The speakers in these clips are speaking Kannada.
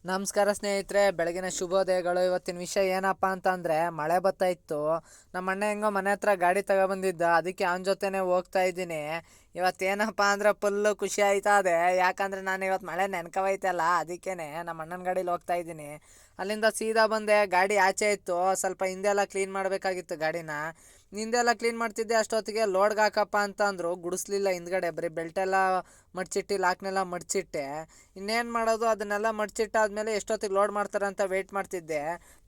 ನಮಸ್ಕಾರ ಸ್ನೇಹಿತರೆ, ಬೆಳಗಿನ ಶುಭೋದಯಗಳು. ಇವತ್ತಿನ ವಿಷಯ ಏನಪ್ಪ ಅಂತಂದರೆ, ಮಳೆ ಬರ್ತಾ ಇತ್ತು. ನಮ್ಮ ಅಣ್ಣ ಹೆಂಗೋ ಮನೆ ಹತ್ರ ಗಾಡಿ ತಗೊಬಂದಿದ್ದ, ಅದಕ್ಕೆ ಅವನ ಜೊತೆನೇ ಹೋಗ್ತಾ ಇದ್ದೀನಿ. ಇವತ್ತೇನಪ್ಪ ಅಂದರೆ ಫುಲ್ಲು ಖುಷಿ ಆಯ್ತಾ ಇದೆ. ಯಾಕಂದರೆ ನಾನು ಇವತ್ತು ಮಳೆ ನೆನ್ಕವೈತಲ್ಲ, ಅದಕ್ಕೇ ನಮ್ಮ ಅಣ್ಣನ ಗಾಡೀಲಿ ಹೋಗ್ತಾ ಇದ್ದೀನಿ. ಅಲ್ಲಿಂದ ಸೀದಾ ಬಂದೆ, ಗಾಡಿ ಆಚೆ ಇತ್ತು. ಸ್ವಲ್ಪ ಹಿಂದೆಲ್ಲ ಕ್ಲೀನ್ ಮಾಡಬೇಕಾಗಿತ್ತು ಗಾಡಿನ. ಹಿಂದೆಲ್ಲ ಕ್ಲೀನ್ ಮಾಡ್ತಿದ್ದೆ, ಅಷ್ಟೊತ್ತಿಗೆ ಲೋಡ್ಗೆ ಹಾಕಪ್ಪ ಅಂತಂದರು. ಗುಡಿಸ್ಲಿಲ್ಲ ಹಿಂದ್ಗಡೆ, ಬರೀ ಬೆಲ್ಟೆಲ್ಲ ಮಡ್ಚಿಟ್ಟು ಲಾಕ್ನೆಲ್ಲ ಮಡ್ಚಿಟ್ಟೆ. ಇನ್ನೇನು ಮಾಡೋದು, ಅದನ್ನೆಲ್ಲ ಮಡ್ಚಿಟ್ಟಾದ್ಮೇಲೆ ಎಷ್ಟೊತ್ತಿಗೆ ಲೋಡ್ ಮಾಡ್ತಾರೆ ಅಂತ ವೆಯ್ಟ್ ಮಾಡ್ತಿದ್ದೆ.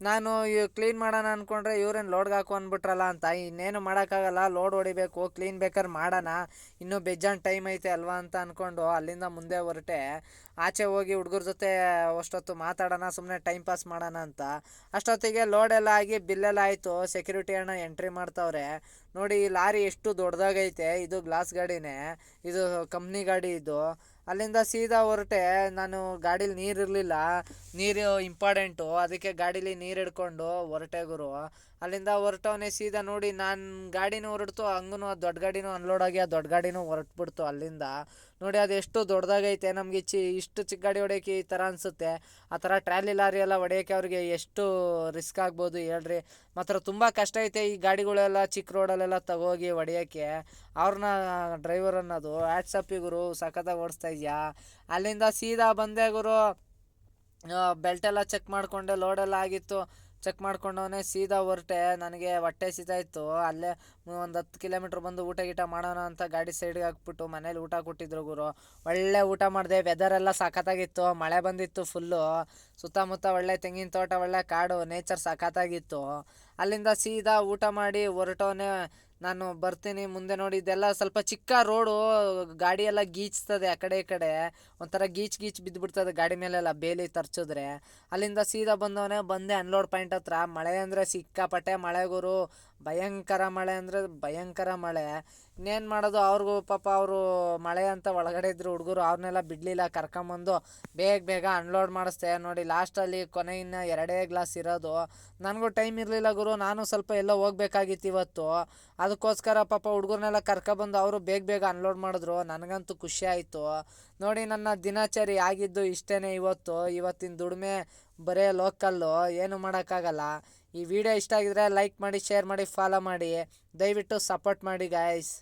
ನಾನು ಕ್ಲೀನ್ ಮಾಡೋಣ ಅಂದ್ಕೊಂಡ್ರೆ ಇವ್ರೇನು ಲೋಡ್ಗೆ ಹಾಕು ಅಂದ್ಬಿಟ್ರಲ್ಲ ಅಂತ. ಇನ್ನೇನು ಮಾಡೋಕ್ಕಾಗಲ್ಲ, ಲೋಡ್ ಹೊಡಿಬೇಕು, ಕ್ಲೀನ್ ಬೇಕಾದ್ರೆ ಮಾಡೋಣ, ಇನ್ನೂ ಬೇಜಾನ್ ಟೈಮ್ ಐತೆ ಅಲ್ವಾ ಅಂತ ಅಂದ್ಕೊಂಡು ಅಲ್ಲಿಂದ ಮುಂದೆ ಹೊರಟೆ. ಆಚೆ ಹೋಗಿ ಹುಡುಗರ ಜೊತೆ ಅಷ್ಟೊತ್ತು ಮಾತಾಡೋಣ, ಸುಮ್ಮನೆ ಟೈಮ್ ಪಾಸ್ ಮಾಡೋಣ ಅಂತ. ಅಷ್ಟೊತ್ತಿಗೆ ಲೋಡೆಲ್ಲ ಆಗಿ ಬಿಲ್ಲೆಲ್ಲ ಆಯಿತು. ಸೆಕ್ಯೂರಿಟಿ ಅಣ್ಣ ಎಂಟ್ರಿ ಮಾಡ್ತಾವ್ರೆ. ನೋಡಿ ಈ ಲಾರಿ ಎಷ್ಟು ದೊಡ್ಡದಾಗೈತೆ. ಇದು ಗ್ಲಾಸ್ ಗಾಡಿನೇ, ಇದು ಕಂಪ್ನಿ ಗಾಡಿ ಇದು. ಅಲ್ಲಿಂದ ಸೀದಾ ಹೊರಟೆ. ನಾನು ಗಾಡೀಲಿ ನೀರು ಇರಲಿಲ್ಲ, ನೀರು ಇಂಪಾರ್ಟೆಂಟು, ಅದಕ್ಕೆ ಗಾಡೀಲಿ ನೀರು ಹಿಡ್ಕೊಂಡು ಹೊರಟೆ ಗುರು. ಅಲ್ಲಿಂದ ಹೊರಟವನೇ ಸೀದಾ. ನೋಡಿ ನಾನು ಗಾಡಿನೂ ಹೊರಡ್ತು, ಹಂಗೂ ದೊಡ್ಡ ಗಾಡಿನೂ ಅನ್ಲೋಡ್ ಆಗಿ ಆ ದೊಡ್ಡ ಗಾಡಿನೂ ಹೊರಟ್ಬಿಡ್ತು ಅಲ್ಲಿಂದ. ನೋಡಿ ಅದು ಎಷ್ಟು ದೊಡ್ಡದಾಗೈತೆ. ನಮಗೆ ಇಷ್ಟು ಚಿಕ್ಕ ಗಾಡಿ ಹೊಡೆಯೋಕ್ಕೆ ಈ ಥರ ಅನಿಸುತ್ತೆ. ಆ ಥರ ಟ್ರಾಲಿ ಲಾರಿ ಎಲ್ಲ ಹೊಡೆಯೋಕ್ಕೆ ಅವ್ರಿಗೆ ಎಷ್ಟು ರಿಸ್ಕ್ ಆಗ್ಬೋದು ಹೇಳ್ರಿ. ಮಾತ್ರ ತುಂಬ ಕಷ್ಟ ಐತೆ ಈ ಗಾಡಿಗಳೆಲ್ಲ ಚಿಕ್ಕ ರೋಡಲ್ಲೆಲ್ಲ ತಗೋಗಿ ಹೊಡೆಯೋಕ್ಕೆ. ಅವ್ರನ್ನ ಡ್ರೈವರ್ ಅನ್ನೋದು ವ್ಯಾಟ್ಸಪ್ಪಿ ಗುರು, ಸಖತ್ತಾಗಿ ಓಡಿಸ್ತಾ ಇದೆಯಾ. ಅಲ್ಲಿಂದ ಸೀದಾ ಬಂದೆ ಗುರು. ಬೆಲ್ಟೆಲ್ಲ ಚೆಕ್ ಮಾಡಿಕೊಂಡೆ, ಲೋಡೆಲ್ಲ ಆಗಿತ್ತು, ಚೆಕ್ ಮಾಡ್ಕೊಂಡವನೇ ಸೀದಾ ಹೊರಟೆ. ನನಗೆ ಹೊಟ್ಟೆ ಸಿತಾಯಿತ್ತು. ಅಲ್ಲೇ ಒಂದು 10 ಕಿಲೋಮೀಟ್ರ್ ಬಂದು ಊಟ ಗೀಟ ಮಾಡೋಣ ಅಂತ ಗಾಡಿ ಸೈಡ್ಗೆ ಹಾಕ್ಬಿಟ್ಟು ಮನೇಲಿ ಊಟ ಕೊಟ್ಟಿದ್ರು ಗುರು. ಒಳ್ಳೆ ಊಟ ಮಾಡಿದೆ. ವೆದರೆಲ್ಲ ಸಖತ್ತಾಗಿತ್ತು, ಮಳೆ ಬಂದಿತ್ತು ಫುಲ್ಲು. ಸುತ್ತಮುತ್ತ ಒಳ್ಳೆ ತೆಂಗಿನ ತೋಟ, ಒಳ್ಳೆ ಕಾಡು, ನೇಚರ್ ಸಖತ್ತಾಗಿತ್ತು. ಅಲ್ಲಿಂದ ಸೀದಾ ಊಟ ಮಾಡಿ ಹೊರಟವನೇ. ನಾನು ಬರ್ತೀನಿ ಮುಂದೆ. ನೋಡಿ ಇದೆಲ್ಲ ಸ್ವಲ್ಪ ಚಿಕ್ಕ ರೋಡು, ಗಾಡಿ ಎಲ್ಲ ಗೀಚ್ತದೆ ಆ ಕಡೆ ಈ ಕಡೆ, ಒಂಥರ ಗೀಚ್ ಬಿದ್ದುಬಿಡ್ತದೆ ಗಾಡಿ ಮೇಲೆಲ್ಲ ಬೇಲಿ ತರ್ಚಿದ್ರೆ. ಅಲ್ಲಿಂದ ಸೀದಾ ಬಂದೆ ಅನ್ಲೋಡ್ ಪಾಯಿಂಟ್ ಹತ್ರ. ಮಳೆ ಅಂದರೆ ಸಿಕ್ಕಾಪಟ್ಟೆ ಮಳೆ ಗುರು, ಭಯಂಕರ ಮಳೆ ಅಂದರೆ ಭಯಂಕರ ಮಳೆ. ಇನ್ನೇನು ಮಾಡೋದು, ಅವ್ರಿಗೂ ಪಾಪ ಅವರು ಮಳೆ ಅಂತ ಒಳಗಡೆ ಇದ್ರು ಹುಡುಗರು, ಅವ್ರನ್ನೆಲ್ಲ ಬಿಡಲಿಲ್ಲ, ಕರ್ಕೊಂಬಂದು ಬೇಗ ಅನ್ಲೋಡ್ ಮಾಡಿಸ್ದೆ. ನೋಡಿ ಲಾಸ್ಟಲ್ಲಿ ಕೊನೆ ಇನ್ನು 2 ಗ್ಲಾಸ್ ಇರೋದು. ನನಗೂ ಟೈಮ್ ಇರಲಿಲ್ಲ ಗುರು, ನಾನು ಸ್ವಲ್ಪ ಎಲ್ಲೋ ಹೋಗ್ಬೇಕಾಗಿತ್ತು ಇವತ್ತು. ಅದಕ್ಕೋಸ್ಕರ ಪಾಪ ಹುಡುಗರನ್ನೆಲ್ಲ ಕರ್ಕೊಬಂದು ಅವರು ಬೇಗ ಅನ್ಲೋಡ್ ಮಾಡಿದ್ರು. ನನಗಂತೂ ಖುಷಿ ಆಯಿತು. ನೋಡಿ ನನ್ನ ದಿನಚರಿ ಆಗಿದ್ದು ಇಷ್ಟೇ ಇವತ್ತಿನ ದುಡಿಮೆ ಬರೇ ಲೋಕಲ್ಲು, ಏನು ಮಾಡೋಕ್ಕಾಗಲ್ಲ. ಈ ವಿಡಿಯೋ ಇಷ್ಟ ಆಗಿದ್ರೆ ಲೈಕ್ ಮಾಡಿ, ಶೇರ್ ಮಾಡಿ, ಫಾಲೋ ಮಾಡಿ, ದಯವಿಟ್ಟು ಸಪೋರ್ಟ್ ಮಾಡಿ ಗಾಯ್ಸ್.